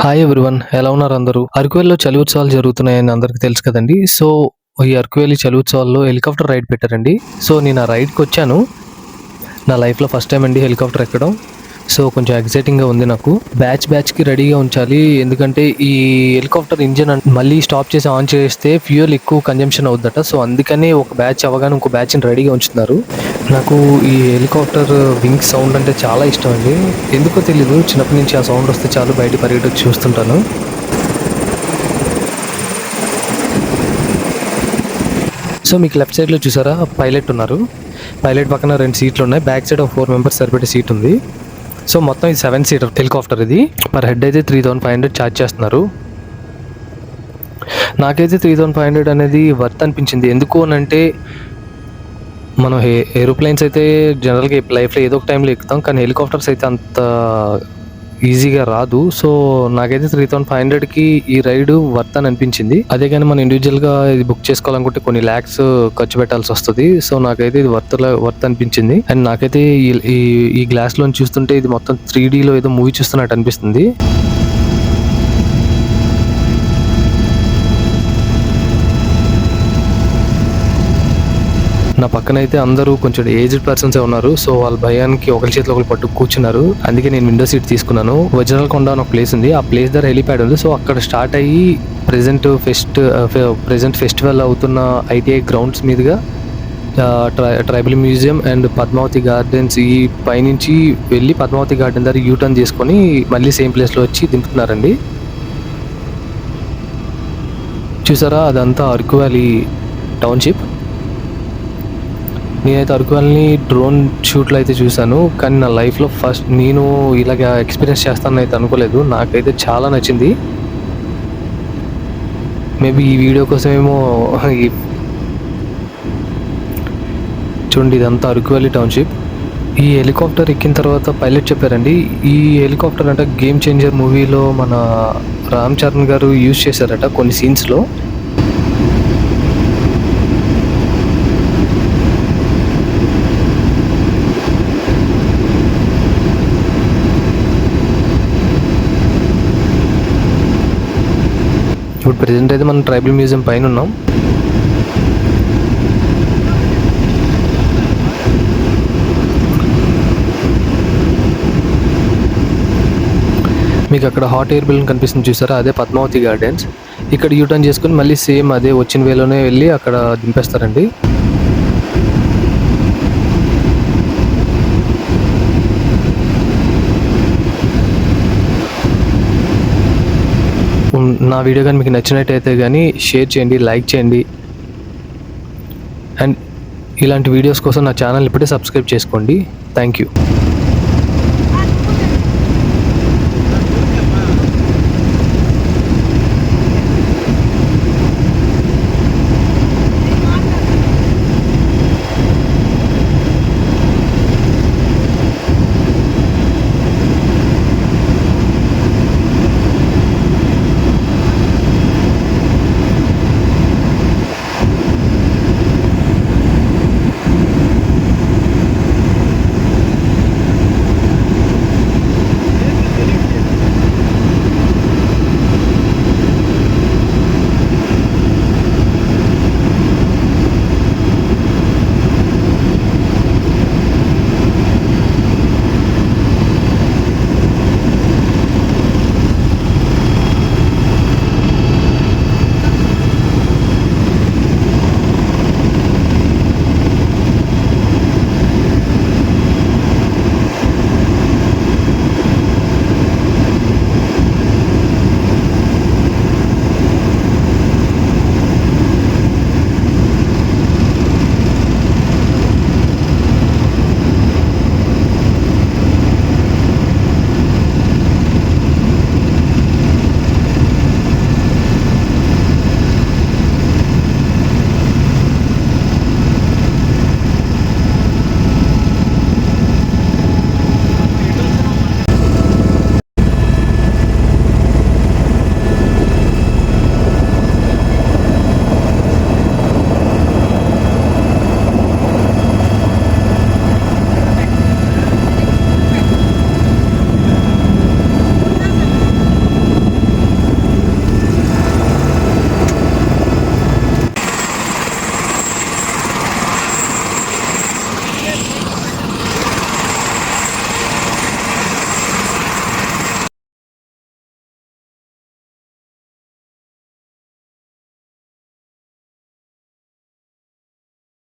Hi everyone, ఎలా ఉన్నారు అందరూ? అరకువెల్లిలో చలి ఉత్సవాలు జరుగుతున్నాయని అందరికీ తెలుసు కదండి. సో ఈ అరకువెల్లి చలి ఉత్సవాల్లో హెలికాప్టర్ రైడ్ పెట్టారండి. సో నేను ఆ రైడ్కి వచ్చాను. నా లైఫ్లో ఫస్ట్ టైం అండి హెలికాప్టర్ ఎక్కడం. సో కొంచెం ఎక్సైటింగ్గా ఉంది నాకు. బ్యాచ్కి రెడీగా ఉంచాలి, ఎందుకంటే ఈ హెలికాప్టర్ ఇంజిన్ మళ్ళీ స్టాప్ చేసి ఆన్ చేస్తే ఫ్యూయల్ ఎక్కువ కన్జంప్షన్ అవుద్దట. సో అందుకని ఒక బ్యాచ్ అవ్వగానే ఇంకో బ్యాచ్ని రెడీగా ఉంచుతున్నారు. నాకు ఈ హెలికాప్టర్ వింగ్ సౌండ్ అంటే చాలా ఇష్టం అండి. ఎందుకో తెలీదు, చిన్నప్పటి నుంచి ఆ సౌండ్ వస్తే చాలు బయట పరిగెట్టి చూస్తుంటాను. సో మీకు లెఫ్ట్ సైడ్లో చూసారా, పైలట్ ఉన్నారు. పైలట్ పక్కన 2 సీట్లు ఉన్నాయి. బ్యాక్ సైడ్ ఒక 4 మెంబర్స్ సరిపెట్టే సీట్ ఉంది. సో మొత్తం ఇది 7 సీటర్ హెలికాప్టర్. ఇది పర్ హెడ్ అయితే 3500 ఛార్జ్ చేస్తున్నారు. నాకైతే 3500 అనేది వర్త్ అనిపించింది. ఎందుకు అని అంటే మనం ఏరోప్లేన్స్ అయితే జనరల్గా లైఫ్లో ఏదో ఒక టైంలో ఎక్కుతాం, కానీ హెలికాప్టర్స్ అయితే అంత ఈజీగా రాదు. సో నాకైతే 3500కి ఈ రైడ్ వర్త్ అని అనిపించింది. అదే కానీ మనం ఇండివిజువల్గా ఇది బుక్ చేసుకోవాలనుకుంటే కొన్ని ల్యాక్స్ ఖర్చు పెట్టాల్సి వస్తుంది. సో నాకైతే ఇది వర్త్ అనిపించింది. అండ్ నాకైతే ఈ గ్లాస్లో చూస్తుంటే ఇది మొత్తం 3Dలో ఏదో మూవీ చూస్తున్నట్టు అనిపిస్తుంది. నా పక్కన అయితే అందరూ కొంచెం ఏజ్డ్ పర్సన్సే ఉన్నారు. సో వాళ్ళ భయానికి ఒకరి చేతిలో ఒకరు పట్టు కూర్చున్నారు. అందుకే నేను విండో సీట్ తీసుకున్నాను. వజ్రాల కొండ అని ఒక ప్లేస్ ఉంది. ఆ ప్లేస్ దగ్గర హెలిప్యాడ్ ఉంది. సో అక్కడ స్టార్ట్ అయ్యి ప్రెజెంట్ ఫెస్టివల్ అవుతున్న ఐటీఐ గ్రౌండ్స్ మీదుగా tribal museum and Padmavathi gardens ఈ పైనుంచి వెళ్ళి పద్మావతి గార్డెన్ దగ్గర యూటర్న్ చేసుకొని మళ్ళీ సేమ్ ప్లేస్లో వచ్చి దింపుతున్నారండి. చూసారా, అదంతా అరకు వ్యాలీ టౌన్షిప్. నేనైతే అరకు వ్యాలీని డ్రోన్ షూట్లో అయితే చూశాను, కానీ నా లైఫ్లో ఫస్ట్ నేను ఇలాగ ఎక్స్పీరియన్స్ చేస్తానని అయితే అనుకోలేదు. నాకైతే చాలా నచ్చింది. మేబీ ఈ వీడియో కోసమేమో చూడండి, ఇదంతా అరకు వ్యాలీ టౌన్షిప్. ఈ హెలికాప్టర్ ఎక్కిన తర్వాత పైలట్ చెప్పారండి, ఈ హెలికాప్టర్ అంటే గేమ్ చేంజర్ మూవీలో మన రామ్ చరణ్ గారు యూజ్ చేశారట కొన్ని సీన్స్లో. ఇప్పుడు ప్రెజెంట్ అయితే మనం ట్రైబల్ మ్యూజియం పైన ఉన్నాం. మీకు అక్కడ హాట్ ఎయిర్ బెలూన్ కనిపిస్తుంది చూసారా, అదే పద్మావతి గార్డెన్స్. ఇక్కడ యూటర్న్ చేసుకుని మళ్ళీ సేమ్ అదే వచ్చిన వేలోనే వెళ్ళి అక్కడ దింపేస్తారండి. నా వీడియో కానీ మీకు నచ్చినట్టయితే కానీ షేర్ చేయండి, లైక్ చేయండి. అండ్ ఇలాంటి వీడియోస్ కోసం నా ఛానల్ ఇప్పుడే సబ్స్క్రైబ్ చేసుకోండి. Thank you.